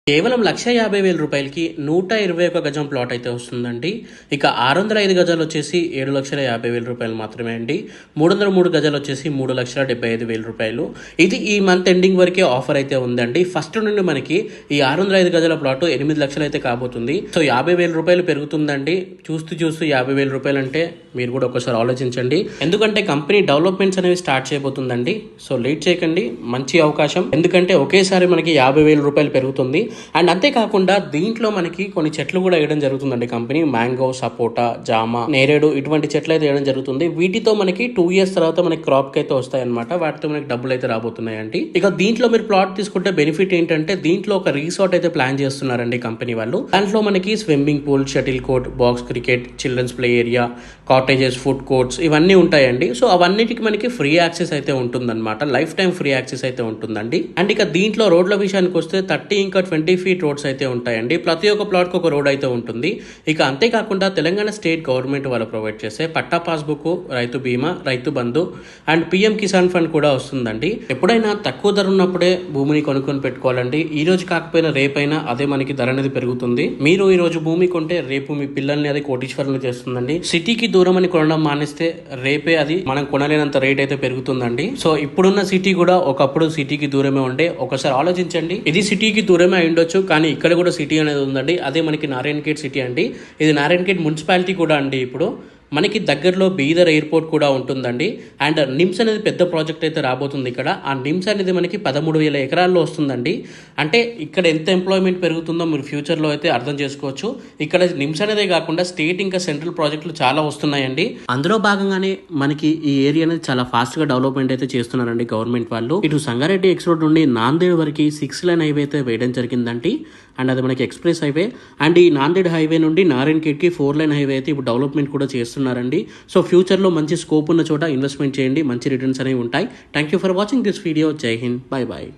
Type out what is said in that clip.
కేవలం 1,50,000 రూపాయలకి 121 గజం ప్లాట్ అయితే వస్తుందండి. ఇక 605 గజాలు వచ్చేసి 7,50,000 రూపాయలు మాత్రమే అండి. 303 గజాలు వచ్చేసి 3,75,000 రూపాయలు. ఇది ఈ మంత్ ఎండింగ్ వరకే ఆఫర్ అయితే ఉందండి. ఫస్ట్ నుండి మనకి ఈ 605 గజాల ప్లాట్ 8 లక్షలు అయితే కాబోతుంది. సో 50,000 రూపాయలు పెరుగుతుందండి. చూస్తూ 50,000 రూపాయలు అంటే మీరు కూడా ఒకసారి ఆలోచించండి. ఎందుకంటే కంపెనీ డెవలప్మెంట్స్ అనేవి స్టార్ట్ చేయబోతుందండి. సో లేట్ చేయకండి, మంచి అవకాశం. ఎందుకంటే ఒకేసారి మనకి 50,000 రూపాయలు పెరుగుతుంది. అండ్ అంతేకాకుండా దీంట్లో మనకి కొన్ని చెట్లు కూడా వేయడం జరుగుతుందండి. కంపెనీ మ్యాంగో, సపోటా, జామ, నేరేడు ఇటువంటి చెట్లు అయితే వేయడం జరుగుతుంది. వీటితో మనకి 2 years తర్వాత మనకి క్రాప్ కి అయితే వస్తాయి అనమాట. వాటితో మనకి డబ్బులు అయితే రాబోతున్నాయండి. ఇక దీంట్లో మీరు ప్లాట్ తీసుకుంటే బెనిఫిట్ ఏంటంటే దీంట్లో ఒక రిసార్ట్ అయితే ప్లాన్ చేస్తున్నారండి కంపెనీ వాళ్ళు. దాంట్లో మనకి swimming pool, shuttle court, box cricket, children's play area, cottages, food courts ఇవన్నీ ఉంటాయండి. సో అవన్నిటికి మనకి ఫ్రీ యాక్సెస్ అయితే ఉంటుందన్నమాట. లైఫ్ టైం ఫ్రీ యాక్సెస్ అయితే ఉంటుందండి. అండ్ ఇక దీంట్లో రోడ్ల విషయానికి వస్తే 30 ఇంకా 20 feet రోడ్స్ అయితే ఉంటాయండి. ప్రతి ఒక్క ప్లాట్కి ఒక రోడ్ అయితే ఉంటుంది. ఇక అంతేకాకుండా తెలంగాణ స్టేట్ గవర్నమెంట్ వాళ్ళు ప్రొవైడ్ చేసే పట్టా పాస్బుక్, రైతు బీమా, Rythu Bandhu and PM Kisan fund కూడా వస్తుందండి. ఎప్పుడైనా తక్కువ ధర ఉన్నప్పుడే భూమిని కొనుక్కొని పెట్టుకోవాలండి. ఈ రోజు కాకపోయినా రేపైనా అదే మనకి ధర అనేది పెరుగుతుంది. మీరు ఈ రోజు భూమి కొంటే రేపు మీ పిల్లల్ని అది కోటీశ్వరులు చేస్తుందండి. సిటీకి దూరం అని కొనడం మానేస్తే రేపే అది మనం కొనలేనంత రేట్ అయితే పెరుగుతుందండి. సో ఇప్పుడున్న సిటీ కూడా ఒకప్పుడు సిటీకి దూరమే ఉండే. ఒకసారి ఆలోచించండి, ఇది సిటీకి దూరమే అయి ఉండొచ్చు, కానీ ఇక్కడ కూడా సిటీ అనేది ఉందండి. అదే మనకి నారాయణఖేడ్ సిటీ అండి. ఇది నారాయణఖేడ్ మున్సిపాలిటీ కూడా అండి. ఇప్పుడు మనకి దగ్గరలో బీదర్ ఎయిర్పోర్ట్ కూడా ఉంటుందండి. అండ్ నిమ్స్ అనేది పెద్ద ప్రాజెక్ట్ అయితే రాబోతుంది ఇక్కడ. ఆ నిమ్స్ అనేది మనకి 13,000 ఎకరాల్లో వస్తుందండి. అంటే ఇక్కడ ఎంత ఎంప్లాయ్మెంట్ పెరుగుతుందో మీరు ఫ్యూచర్లో అయితే అర్థం చేసుకోవచ్చు. ఇక్కడ నిమ్స్ అనేదే కాకుండా స్టేట్ ఇంకా సెంట్రల్ ప్రాజెక్టులు చాలా వస్తున్నాయండి. అందులో భాగంగానే మనకి ఈ ఏరియా అనేది చాలా ఫాస్ట్గా డెవలప్మెంట్ అయితే చేస్తున్నారండి గవర్నమెంట్ వాళ్ళు. ఇటు సంగారెడ్డి ఎక్స్ రోడ్ నుండి నాందేడ్ వరకు 6 lane హైవే అయితే వేయడం జరిగిందండి. అండ్ అది మనకి ఎక్స్ప్రెస్ హైవే. అండ్ ఈ నాందేడ్ హైవే నుండి నారాయణఖేడ్కి 4 lane హైవే అయితే ఇప్పుడు డెవలప్మెంట్ కూడా చేస్తున్నారండి. సో ఫ్యూచర్లో మంచి స్కోప్ ఉన్న చోట ఇన్వెస్ట్మెంట్ చేయండి, మంచి రిటర్న్స్ అనేవి ఉంటాయి. Thank you for watching this video. జై హింద్, బై బాయ్.